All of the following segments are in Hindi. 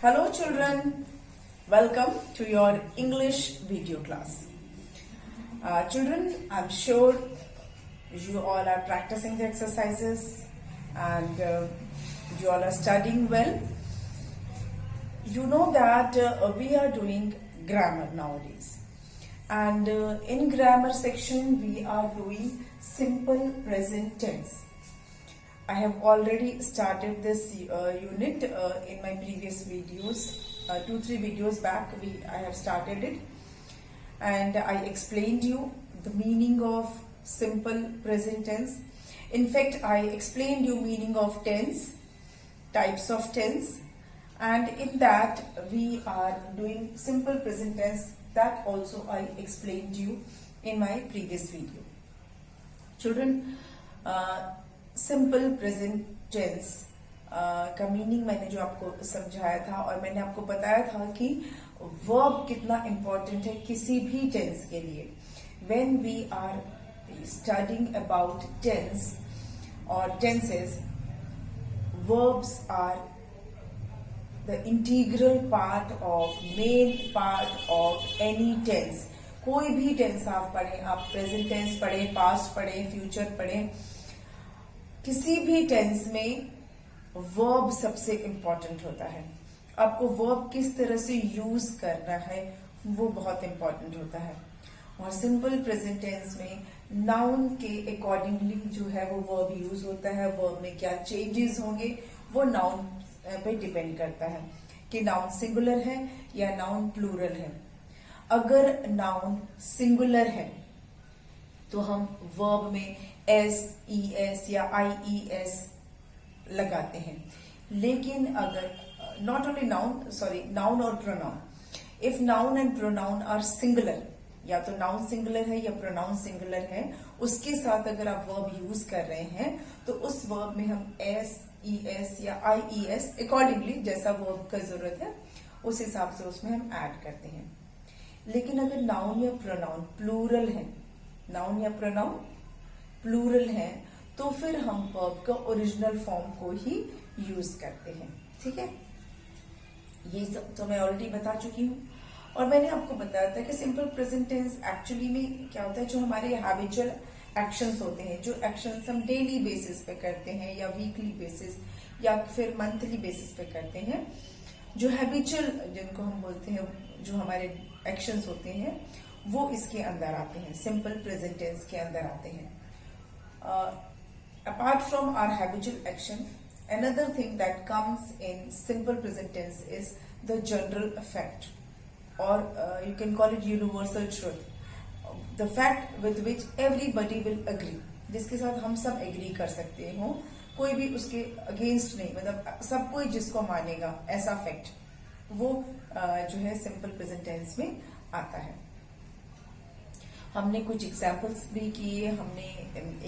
Hello children, welcome to your English video class. Children, I'm sure you all are practicing the exercises and you all are studying well. You know that we are doing grammar nowadays, and in grammar section we are doing simple present tense. I have already started this unit in my previous videos. 2-3 videos back I have started it, and I explained you the meaning of simple present tense. In fact, I explained you meaning of tense, types of tense, and in that we are doing simple present tense. That also I explained you in my previous video. Children, simple present tense का मीनिंग मैंने जो आपको समझाया था, और मैंने आपको बताया था कि वर्ब कितना इम्पोर्टेंट है किसी भी टेंस के लिए. When we are studying about tense और tenses, verbs are the integral part of, main part of any tense. कोई भी टेंस आप पढ़ें, आप प्रेजेंट टेंस पढ़ें, पास्ट पढ़ें, फ्यूचर पढ़ें, किसी भी टेंस में वर्ब सबसे इंपॉर्टेंट होता है. आपको वर्ब किस तरह से यूज करना है वो बहुत इंपॉर्टेंट होता है. और सिंपल प्रेजेंट टेंस में नाउन के अकॉर्डिंगली जो है वो वर्ब यूज होता है. वर्ब में क्या चेंजेस होंगे वो नाउन पे डिपेंड करता है कि नाउन सिंगुलर है या नाउन प्लूरल है. अगर नाउन सिंगुलर है तो हम वर्ब में एस, ई एस या आई ई एस लगाते हैं. लेकिन अगर नॉट ओनली नाउन और pronoun, if noun and pronoun are singular, या तो नाउन सिंगुलर है या प्रोनाउन सिंगुलर है, उसके साथ अगर आप वर्ब यूज कर रहे हैं तो उस वर्ब में हम एस, ई एस या आई ई एस अकॉर्डिंगली जैसा वर्ब का जरूरत है उस हिसाब से उसमें हम ऐड करते हैं. लेकिन अगर नाउन या प्रोनाउन प्लूरल है, नाउन या प्रोनाउन प्लूरल है, तो फिर हम वर्ब का ओरिजिनल फॉर्म को ही यूज करते हैं. ठीक है, ये सब तो मैं ऑलरेडी बता चुकी हूँ. और मैंने आपको बताया था कि सिंपल प्रेजेंट टेंस एक्चुअली में क्या होता है, जो हमारे हैबिचुअल एक्शंस होते हैं, जो एक्शंस हम डेली बेसिस पे करते हैं या वीकली बेसिस या फिर मंथली बेसिस पे करते हैं, जो हैबिचुअल जिनको हम बोलते हैं, जो हमारे एक्शंस होते हैं वो इसके अंदर आते हैं, सिंपल प्रेजेंट टेंस के अंदर आते हैं. Apart from our habitual action, another thing that comes in simple present tense is the general effect, or you can call it universal truth, the fact with which everybody will agree, जिसके साथ हम सब एग्री कर सकते हो, कोई भी उसके अगेंस्ट नहीं, मतलब सब कोई जिसको मानेगा ऐसा फैक्ट, वो जो है सिंपल प्रेजेंट टेंस में आता है. हमने कुछ एग्जाम्पल्स भी किए, हमने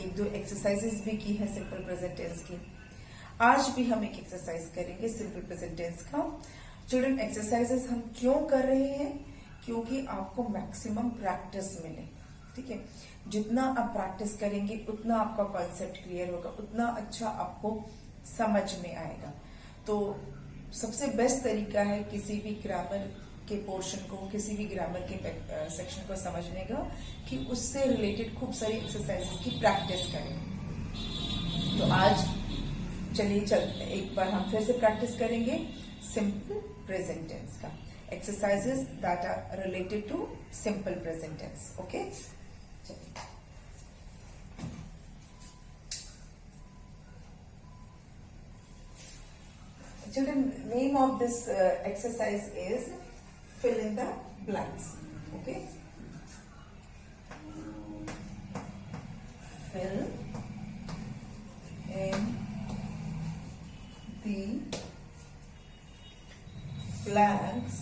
1-2 एक्सरसाइजेस भी की है सिंपल प्रेजेंट टेंस की. आज भी हम एक एक्सरसाइज करेंगे सिंपल प्रेजेंट टेंस का. चिल्ड्रन, एक्सरसाइजेस हम क्यों कर रहे हैं? क्योंकि आपको मैक्सिमम प्रैक्टिस मिले. ठीक है, जितना आप प्रैक्टिस करेंगे उतना आपका कॉन्सेप्ट क्लियर होगा, उतना अच्छा आपको समझ में आएगा. तो सबसे बेस्ट तरीका है किसी भी ग्रामर के पोर्शन को, किसी भी ग्रामर के सेक्शन को समझने का, कि उससे रिलेटेड खूब सारी एक्सरसाइजेस की प्रैक्टिस करें. तो आज चलिए एक बार हम फिर से प्रैक्टिस करेंगे सिंपल प्रेजेंट टेंस का, exercises that are related to simple present tense. Okay, चलिए. Children, name of this exercise is fill in the blanks. Okay, fill in the blanks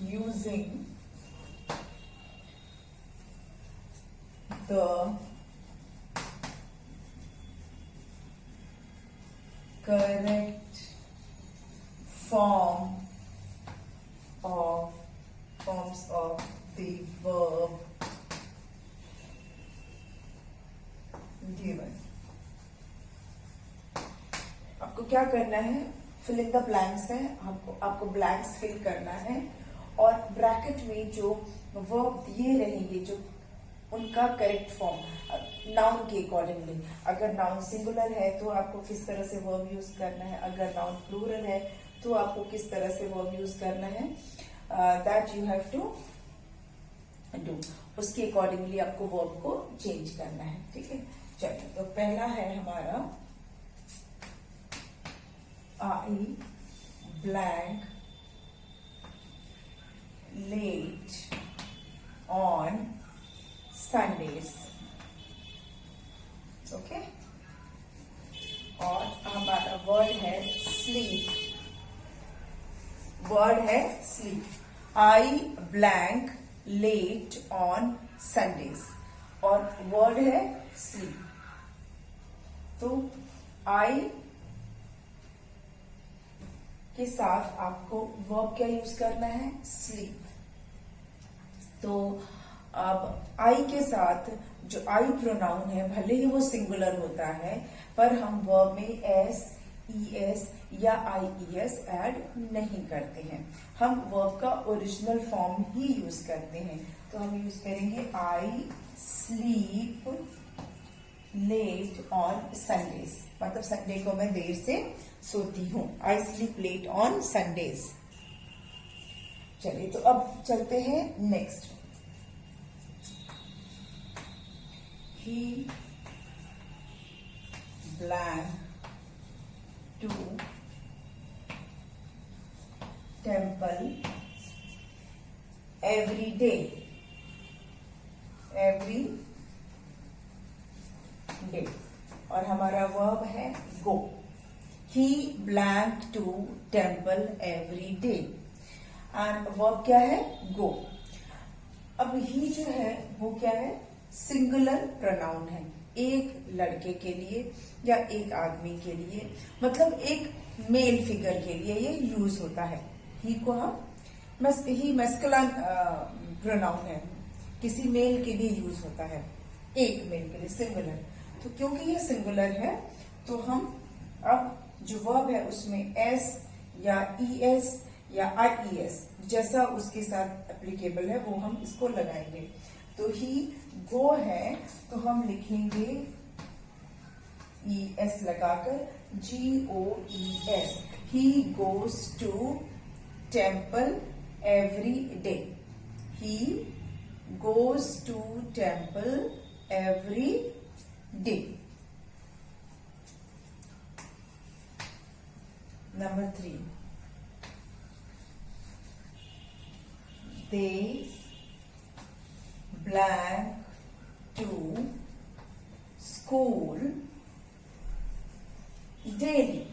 using the correct forms of the verb given. क्या करना है, फिल इन द ब्लैंक्स है, आपको ब्लैंक्स फिल करना है और ब्रैकेट में जो वर्ब दिए रहेंगे जो उनका करेक्ट फॉर्म नाउन के अकॉर्डिंगली, अगर नाउन सिंगुलर है तो आपको किस तरह से वर्ब यूज करना है, अगर नाउन प्लूरल है तो आपको किस तरह से वर्ब यूज करना है, that you have to do, उसके अकॉर्डिंगली आपको वर्ब को चेंज करना है। ठीक है, चलिए तो पहला है हमारा I blank late on Sundays. Okay, और हमारा वर्ड है स्लीप, वर्ड है sleep. I blank late on Sundays और वर्ड है स्लीप। तो आई के साथ आपको वर्ब क्या यूज करना है, स्लीप। तो अब आई के साथ जो आई प्रोनाउन है भले ही वो सिंगुलर होता है पर हम वर्ब में एस, ई एस या आई ई एस ऐड नहीं करते हैं, हम वर्ब का ओरिजिनल फॉर्म ही यूज करते हैं। तो हम यूज करेंगे I sleep late on Sundays, मतलब संडे को मैं देर से सोती हूँ। I sleep late on Sundays. चलिए तो अब चलते हैं next. He blank to temple every day, every day, और हमारा वर्ब है go। He blank to temple every day and verb क्या है, go। अब ही जो है वो क्या है, सिंगुलर प्रोनाउन है, एक लड़के के लिए या एक आदमी के लिए, मतलब एक मेल फिगर के लिए ये यूज होता है। ही को हम ही मैस्कुलिन प्रोनाउन है, किसी मेल के लिए यूज होता है, एक मेल के लिए सिंगुलर। तो क्योंकि ये सिंगुलर है तो हम अब जो वर्ब है उसमें एस या ई एस या आई ई एस जैसा उसके साथ एप्लीकेबल है वो हम इसको लगाएंगे। तो ही गो है तो हम लिखेंगे ई एस लगाकर GOES, he goes to temple every day, he goes to temple every day. Number 3, they blank to school daily।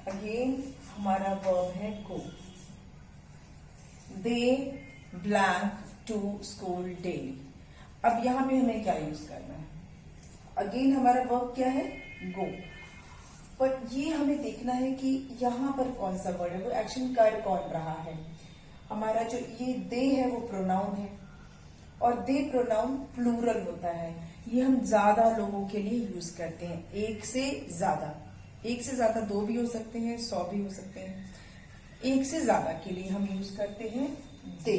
Again हमारा वर्ब है go। they blank to school daily। अब यहां पे हमें क्या यूज करना है, अगेन हमारा वर्ब क्या है, go। पर ये हमें देखना है कि यहाँ पर कौन सा वर्ड है, वो एक्शन कर कौन रहा है। हमारा जो ये दे है वो प्रोनाउन है और दे प्रोनाउन प्लूरल होता है, ये हम ज्यादा लोगों के लिए यूज करते हैं, एक से ज्यादा, 2 भी हो सकते हैं, 100 भी हो सकते हैं, एक से ज्यादा के लिए हम यूज करते हैं दे।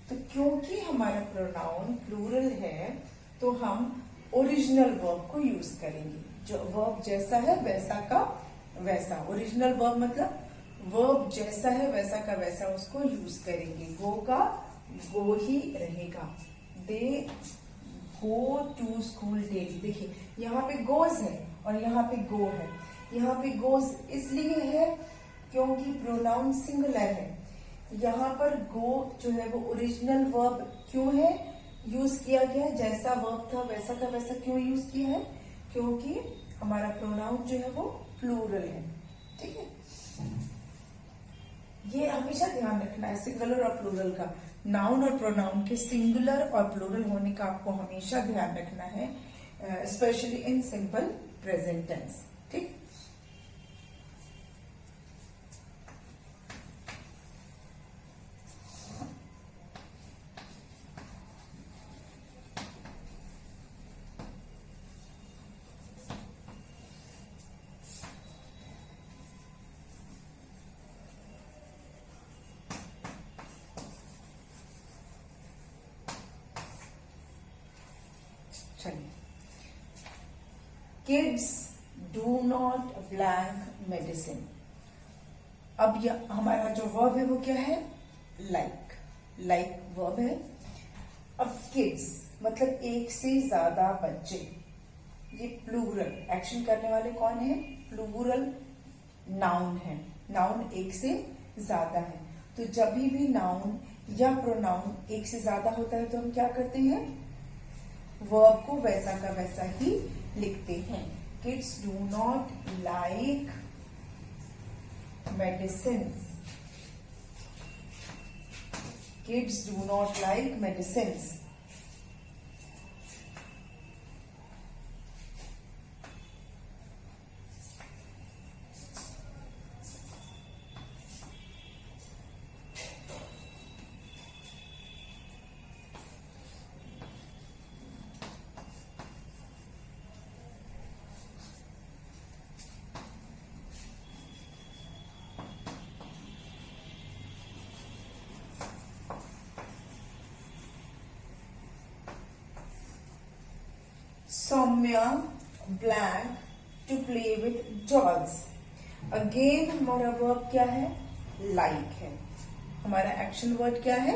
तो क्योंकि हमारा प्रोनाउन प्लूरल है तो हम ओरिजिनल वर्ब को यूज करेंगे, जो वर्ब जैसा है वैसा का वैसा, ओरिजिनल वर्ब मतलब वर्ब जैसा है वैसा का वैसा उसको यूज करेंगे। गो का गो ही रहेगा। दे गो टू स्कूल डेली। देखिए यहाँ पे गोज है और यहाँ पे गो है, यहाँ पे गोज इसलिए है क्योंकि प्रोनाउन सिंगुलर है। यहाँ पर गो जो है वो ओरिजिनल वर्ब क्यों है यूज किया गया, जैसा वर्ब था वैसा का वैसा क्यों यूज किया है, क्योंकि हमारा प्रोनाउन जो है वो प्लूरल है। ठीक है, ये हमेशा ध्यान रखना है सिंगुलर और प्लूरल का, नाउन और प्रोनाउन के सिंगुलर और प्लूरल होने का आपको हमेशा ध्यान रखना है, specially in simple present tense. ठीक, चलिए, kids do not blank medicine. अब यह हमारा जो वर्ब है वो क्या है? लाइक वर्ब है। अब किड्स मतलब एक से ज्यादा बच्चे, ये प्लूरल, एक्शन करने वाले कौन है? प्लूरल नाउन है, नाउन एक से ज्यादा है। तो जब भी नाउन या प्रोनाउन एक से ज्यादा होता है तो हम क्या करते हैं? वर्ब को वैसा का वैसा ही लिखते हैं। Kids do not like medicines. Kids do not like medicines. Saumya blank to play with dolls. Again हमारा वर्ब क्या है? लाइक है। हमारा एक्शन वर्ड क्या है?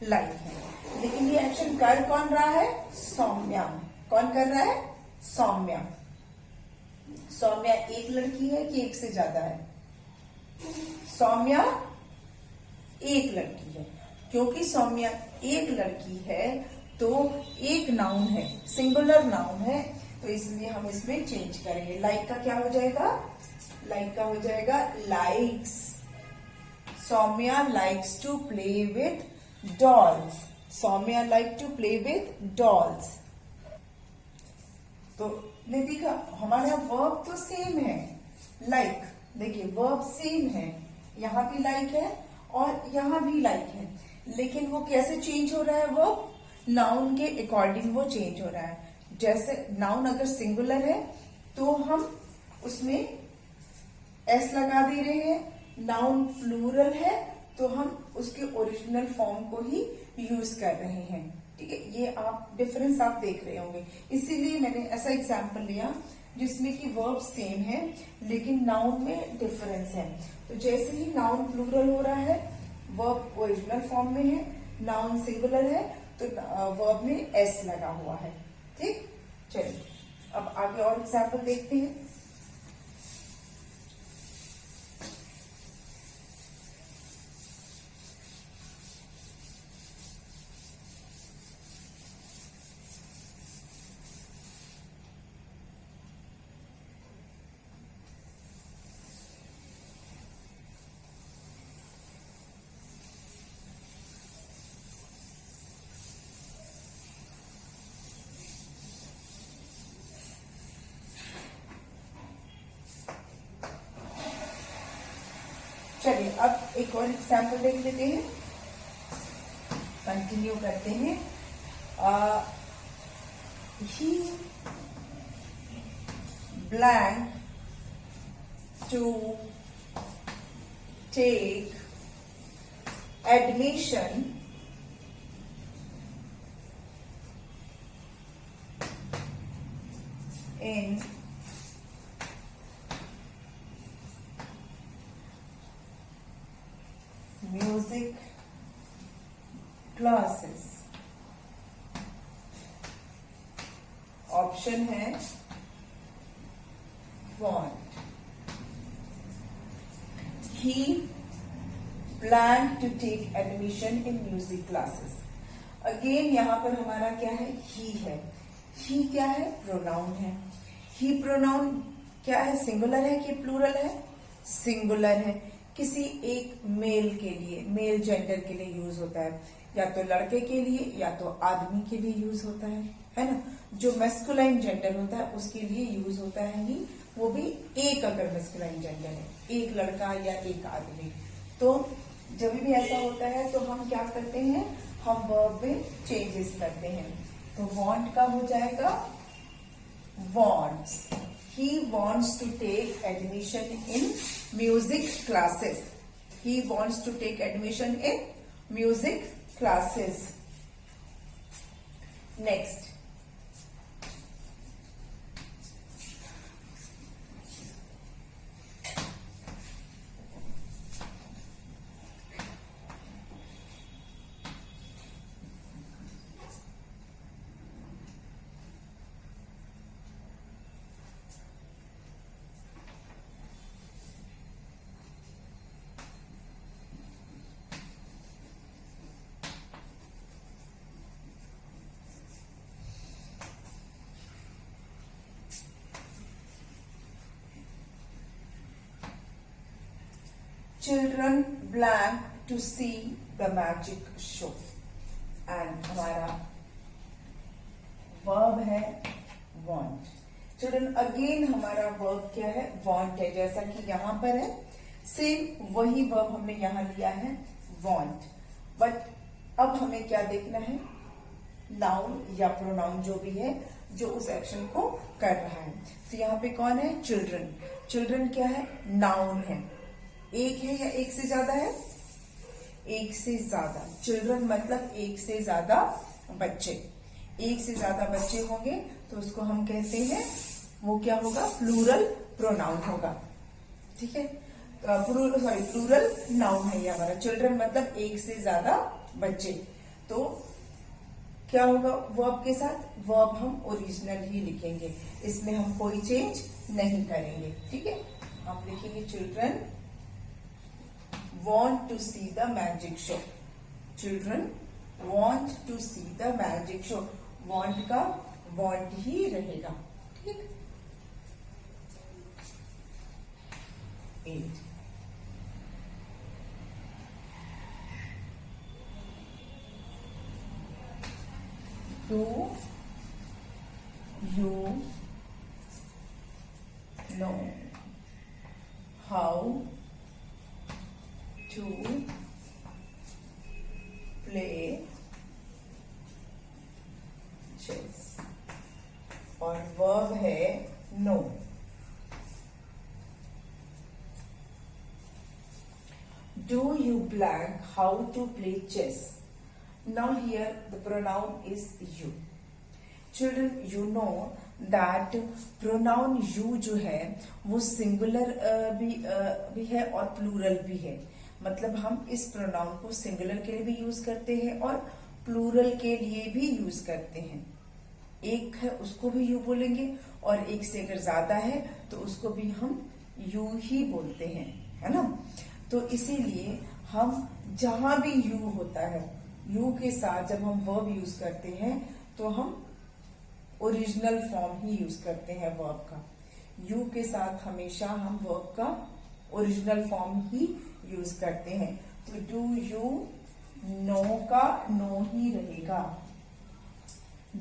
लाइक है। लेकिन ये एक्शन कर कौन रहा है? सौम्या। कौन कर रहा है? सौम्या। सौम्या एक लड़की है कि एक से ज्यादा है? सौम्या एक लड़की है। क्योंकि सौम्या एक लड़की है तो एक नाउन है, सिंगुलर नाउन है, तो इसलिए हम इसमें चेंज करेंगे। लाइक का क्या हो जाएगा? लाइक का हो जाएगा likes. Saumya likes to play with dolls. Saumya like to play with dolls. तो देखिएगा हमारा वर्ब तो सेम है, लाइक। देखिए वर्ब सेम है, यहां भी लाइक है और यहां भी लाइक है, लेकिन वो कैसे चेंज हो रहा है? वर्ब नाउन के अकॉर्डिंग वो चेंज हो रहा है। जैसे नाउन अगर सिंगुलर है तो हम उसमें एस लगा दे रहे हैं, नाउन प्लूरल है तो हम उसके ओरिजिनल फॉर्म को ही यूज कर रहे हैं। ठीक है, ये आप डिफरेंस आप देख रहे होंगे। इसीलिए मैंने ऐसा एग्जाम्पल लिया जिसमें कि वर्ब सेम है लेकिन नाउन में डिफरेंस है। तो जैसे ही नाउन प्लूरल हो रहा है, वर्ब ओरिजिनल फॉर्म में है, नाउन सिंगुलर है, तो वर्ब में एस लगा हुआ है। ठीक, चलिए अब आगे और एग्जाम्पल देखते हैं। चलिए अब एक और एग्जाम्पल देख लेते हैं, कंटिन्यू करते हैं। He blank to take admission in music classes। Option है want। He planned to take admission in music classes। Again यहां पर हमारा क्या है? ही है। ही क्या है? प्रोनाउन है। ही प्रोनाउन क्या है? सिंगुलर है कि प्लूरल है? सिंगुलर है। किसी एक मेल के लिए, मेल जेंडर के लिए यूज होता है, या तो लड़के के लिए या तो आदमी के लिए यूज होता है ना। जो मेस्कुलाइन जेंडर होता है उसके लिए यूज होता है ही, वो भी एक अगर मेस्कुलाइन जेंडर है, एक लड़का या एक आदमी। तो जब भी ऐसा होता है तो हम क्या करते हैं? हम वर्ब में चेंजेस करते हैं। तो want का हो जाएगा wants। He wants to take admission in music classes। He wants to take admission in music classes। Next, children blank to see the magic show. And हमारा वर्ब है want। चिल्ड्रन अगेन हमारा वर्ब क्या है, want है, जैसा कि यहां पर है सेम वही वर्ब हमने यहां लिया है want। बट अब हमें क्या देखना है, नाउन या प्रोनाउन जो भी है जो उस एक्शन को कर रहा है। तो यहाँ पे कौन है, चिल्ड्रन। चिल्ड्रन क्या है, नाउन है, एक है या एक से ज्यादा है, एक से ज्यादा। चिल्ड्रन मतलब एक से ज्यादा बच्चे, एक से ज्यादा बच्चे होंगे तो उसको हम कहते हैं, वो क्या होगा, प्लूरल प्रोनाउन होगा। ठीक है, प्लूरल नाउन है ये हमारा। चिल्ड्रन मतलब एक से ज्यादा बच्चे। तो क्या होगा वर्ब के साथ, वर्ब हम ओरिजिनल ही लिखेंगे, इसमें हम कोई चेंज नहीं करेंगे। ठीक है, हम लिखेंगे children want to see the magic show। Children want to see the magic show। want का want ही रहेगा। ठीक, 8 Do you know how to play chess। और वर्ब है no. Do you blank how to play chess। Now here the pronoun is you। Children, you know that pronoun you जो है वो सिंगुलर भी है और प्लूरल भी है। मतलब हम इस प्रोनाउन को सिंगुलर के लिए भी यूज करते हैं और प्लूरल के लिए भी यूज करते हैं। एक है उसको भी यू बोलेंगे और एक से अगर ज्यादा है तो उसको भी हम यू ही बोलते हैं, है ना। तो इसीलिए हम जहां भी यू होता है, यू के साथ जब हम वर्ब यूज करते हैं तो हम ओरिजिनल फॉर्म ही यूज करते हैं वर्ब का। यू के साथ हमेशा हम वर्ब का ओरिजिनल फॉर्म ही यूज करते हैं। तो डू यू नो का नो ही रहेगा।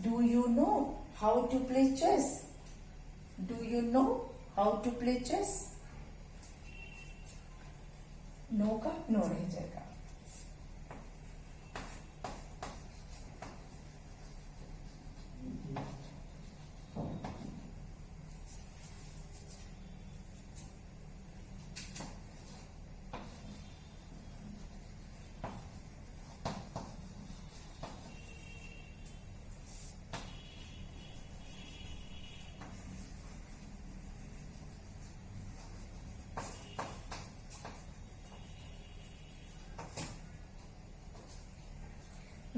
Do you know how to play chess. Do you know how to play chess, know का नो रह जाएगा।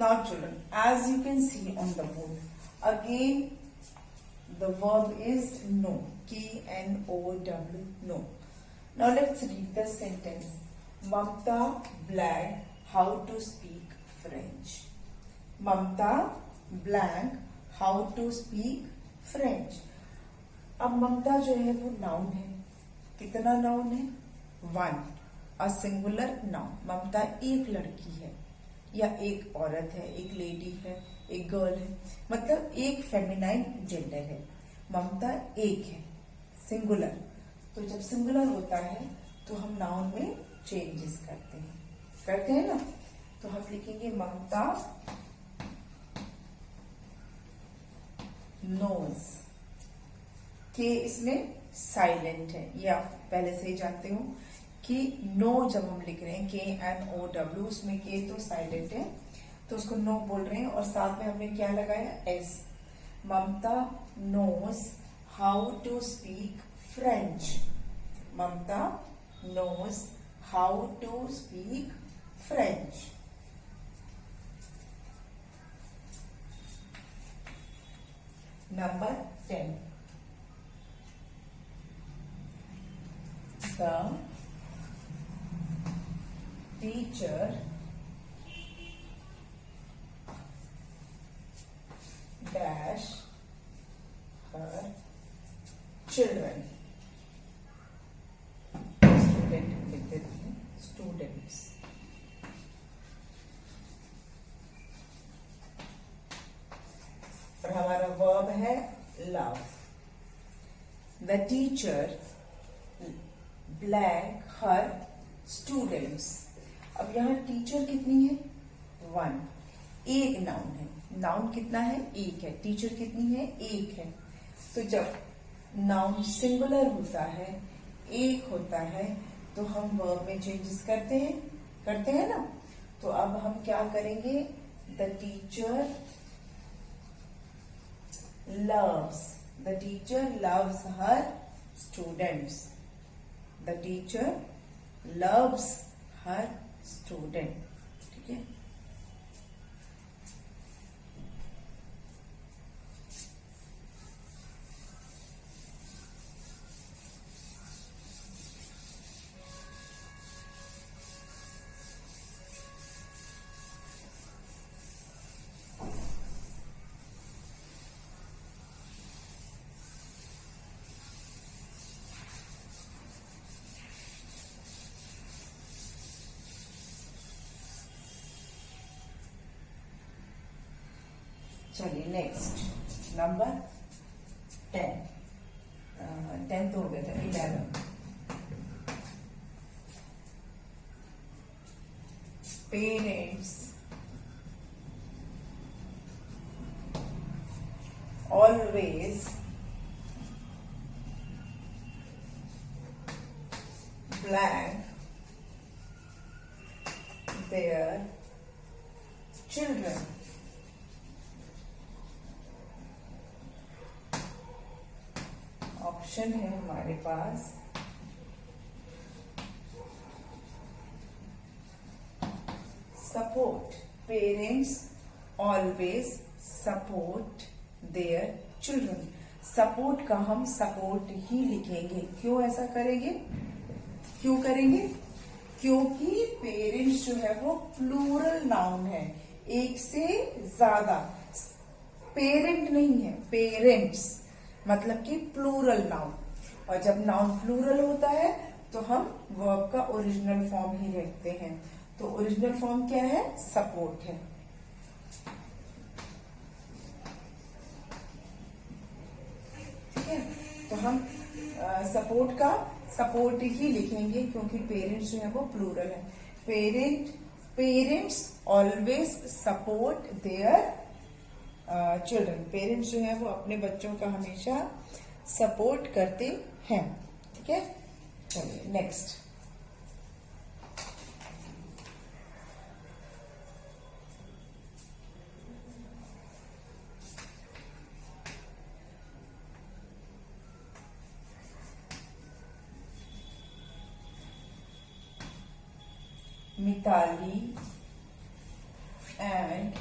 Now children, as you can see on the board, again the verb is know, K-N-O-W, know. Now let's read the sentence. Mamta blank how to speak French। Mamta blank how to speak French। अब ममता जो है वो नाउन है। कितना नाउन है, वन, अ सिंगुलर नाउन। ममता एक लड़की है या एक औरत है, एक लेडी है, एक गर्ल है, मतलब एक फेमिनाइन जेंडर है। ममता एक है, सिंगुलर। तो जब सिंगुलर होता है तो हम नाउन में चेंजेस करते हैं ना। तो हम लिखेंगे ममता नोज। के इसमें साइलेंट है, ये आप पहले से ही जानते हो कि नो जब हम लिख रहे हैं K-N-O-W, उसमें के तो साइलेंट है तो उसको नो बोल रहे हैं और साथ में हमने क्या लगाया, S. Mamata knows how to speak French. Mamata knows how to speak French. Number 10, the teacher dash her children। Student लिख देते हैं हमारा वर्ब है love. The teacher blank her students. अब यहाँ टीचर कितनी है? 1। एक नाउन है। नाउन कितना है? एक है। टीचर कितनी है? एक है। तो जब नाउन सिंगुलर होता है, एक होता है, तो हम वर्ब में चेंजेस करते हैं ना। तो अब हम क्या करेंगे? The teacher loves. The teacher loves her students. The teacher loves her student. ठीक है। चलिए नेक्स्ट नंबर 10। 10 तो हो गया था। 11 parents always blank their children। Option है हमारे पास support. Parents always support their children. Support का हम सपोर्ट ही लिखेंगे। क्यों ऐसा करेंगे? क्यों करेंगे? क्योंकि पेरेंट्स जो है वो प्लूरल नाउन है, एक से ज्यादा। पेरेंट नहीं है, पेरेंट्स मतलब कि प्लूरल नाउन। और जब नाउन प्लूरल होता है तो हम वर्ब का ओरिजिनल फॉर्म ही रखते हैं। तो ओरिजिनल फॉर्म क्या है? सपोर्ट है। ठीक है। तो हम सपोर्ट का सपोर्ट ही लिखेंगे क्योंकि पेरेंट्स जो है वो प्लूरल है। Parents always support their children. Parents जो है वो अपने बच्चों का हमेशा सपोर्ट करते हैं। ठीक है। चलिए next. Mitali and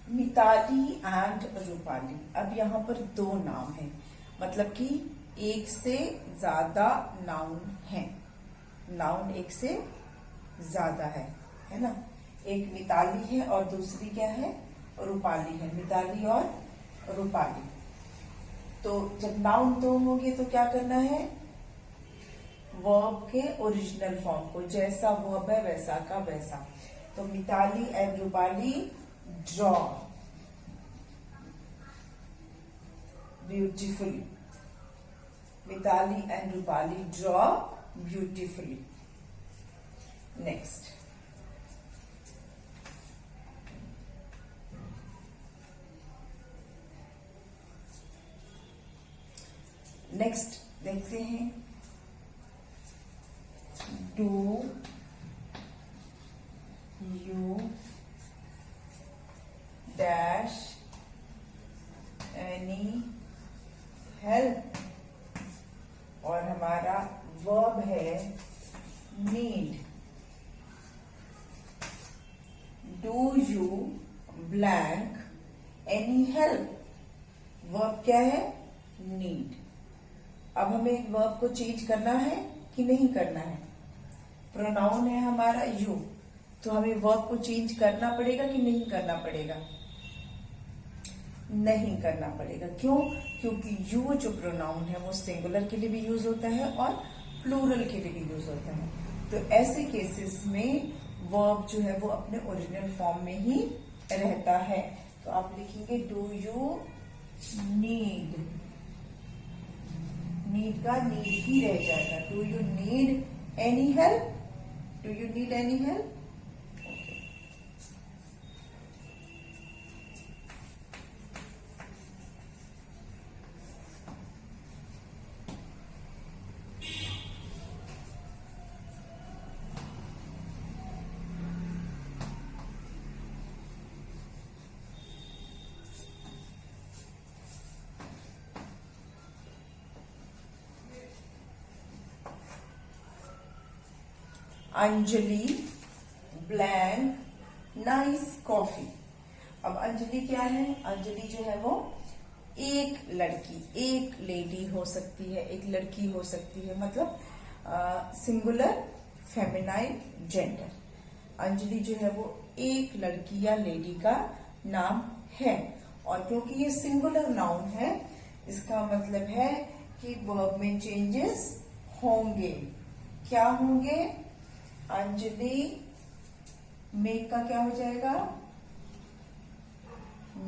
Mitali and Rupali. अब यहाँ पर दो नाम हैं, मतलब कि एक से ज्यादा नाउन है। नाउन एक से ज्यादा है ना। एक मिताली है और दूसरी क्या है? रूपाली है। मिताली और रूपाली। तो जब नाउन दो होंगे तो क्या करना है? वर्ब के ओरिजिनल फॉर्म को, जैसा वर्ब है वैसा का वैसा। तो Mitali and Rupali draw beautifully. Mitali and Rupali draw beautifully. Next. Next देखते हैं। Do you dash any help. और हमारा वर्ब है need. Do you blank any help? Verb क्या है? नीड। अब हमें वर्ब को चेंज करना है कि नहीं करना है? प्रोनाउन है हमारा यू, तो हमें वर्ब को चेंज करना पड़ेगा कि नहीं करना पड़ेगा? नहीं करना पड़ेगा। क्यों? क्योंकि यू जो प्रोनाउन है वो सिंगुलर के लिए भी यूज होता है और प्लूरल के लिए भी यूज होता है। तो ऐसे केसेस में वर्ब जो है वो अपने ओरिजिनल फॉर्म में ही रहता है। तो आप लिखेंगे डू यू नीड। नीड का नीड ही रह जाएगा। Do you need any help? Do you need any help? Anjali blank nice coffee. अब अंजलि क्या है? अंजलि जो है वो एक लड़की, एक लेडी हो सकती है, एक लड़की हो सकती है, मतलब सिंगुलर फेमिनाइन जेंडर। अंजलि जो है वो एक लड़की या लेडी का नाम है। और क्योंकि ये सिंगुलर नाउन है, इसका मतलब है कि वर्ब में चेंजेस होंगे। क्या होंगे? अंजलि मेक का क्या हो जाएगा?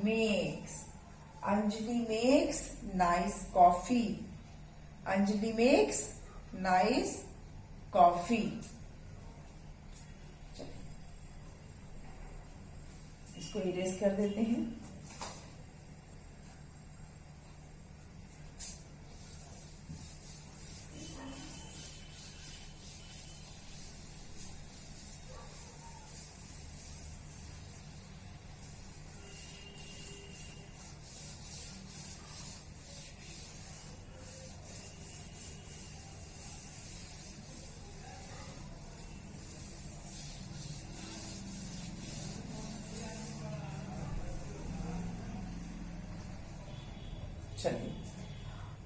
Makes. Anjali makes nice coffee. Anjali makes nice coffee. इसको इरेज कर देते हैं। चलिए,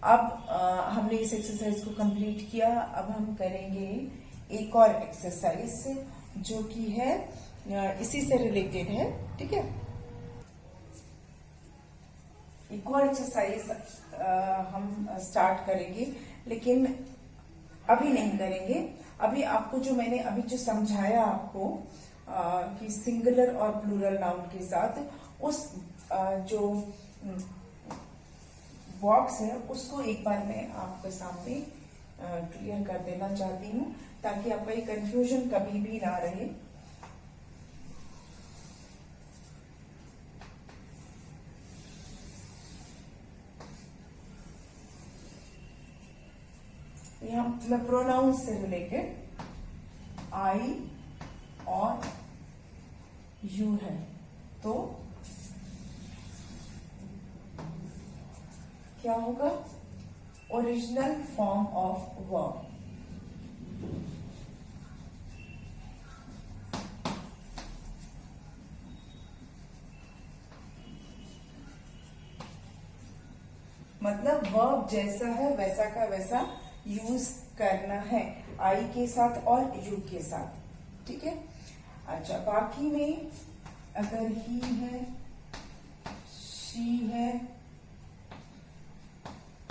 अब हमने इस एक्सरसाइज को कंप्लीट किया। अब हम करेंगे एक और एक्सरसाइज जो कि है इसी से रिलेटेड है। ठीक है, एक और एक्सरसाइज हम स्टार्ट करेंगे, लेकिन अभी नहीं करेंगे। अभी आपको जो मैंने अभी जो समझाया आपको कि सिंगुलर और प्लूरल नाउन के साथ उस जो बॉक्स है उसको एक बार मैं आपके सामने क्लियर कर देना चाहती हूँ, ताकि आपका ये कंफ्यूजन कभी भी ना रहे। यहाँ मैं प्रोनाउन से रिलेटेड आई और यू है, तो क्या होगा? Original form of verb. मतलब वर्ब जैसा है वैसा का वैसा यूज करना है, आई के साथ और यू के साथ। ठीक है। अच्छा, बाकी में अगर ही है, शी है,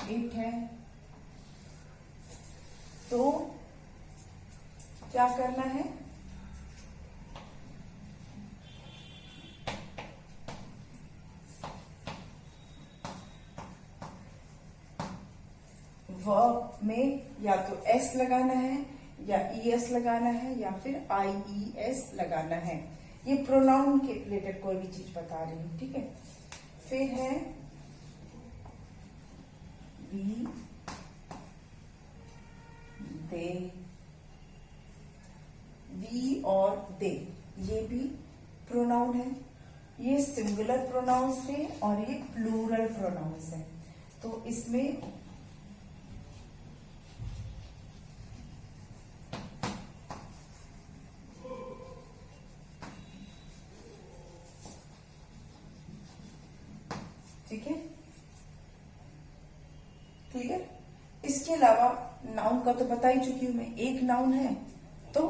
इट है, तो क्या करना है? वर्ब में या तो एस लगाना है या ईएस लगाना है या फिर आईईएस लगाना है। ये प्रोनाउन के रिलेटेड कोई भी चीज बता रही हूं। ठीक है। फिर है वी, दे, वी और दे, ये भी प्रोनाउन है। ये सिंगुलर प्रोनाउंस है और ये प्लूरल प्रोनाउंस है। तो इसमें ठीक है, क्लियर। इसके अलावा नाउन का तो बता ही चुकी हूं मैं, एक नाउन है तो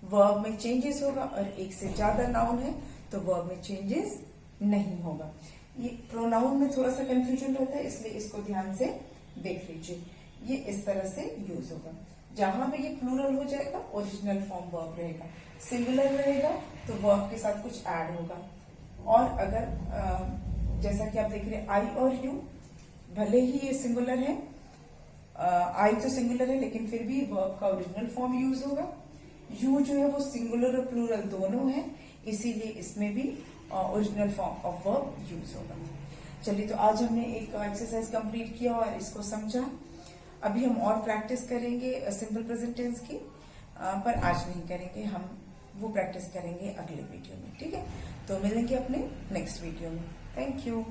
वर्ब में चेंजेस होगा, और एक से ज्यादा नाउन है तो वर्ब में चेंजेस नहीं होगा। ये प्रोनाउन में थोड़ा सा कंफ्यूजन रहता है, इसलिए इसको ध्यान से देख लीजिए। ये इस तरह से यूज होगा, जहां पे ये प्लूरल हो जाएगा ओरिजिनल फॉर्म वर्ब रहेगा, सिंगुलर रहेगा तो वर्ब के साथ कुछ ऐड होगा। और अगर जैसा कि आप देख रहे हैं आई और यू, भले ही ये सिंगुलर है, आई तो सिंगुलर है लेकिन फिर भी वर्ब का ओरिजिनल फॉर्म यूज होगा। यू जो है वो सिंगुलर और प्लूरल दोनों है, इसीलिए इसमें भी original form of verb use होगा। चलिए, तो आज हमने एक एक्सरसाइज कंप्लीट किया और इसको समझा। अभी हम और प्रैक्टिस करेंगे सिंपल प्रेजेंट टेंस की, पर आज नहीं करेंगे, हम वो प्रैक्टिस करेंगे अगले वीडियो में, ठीक है। तो मिलेंगे अपने नेक्स्ट वीडियो में। Thank you.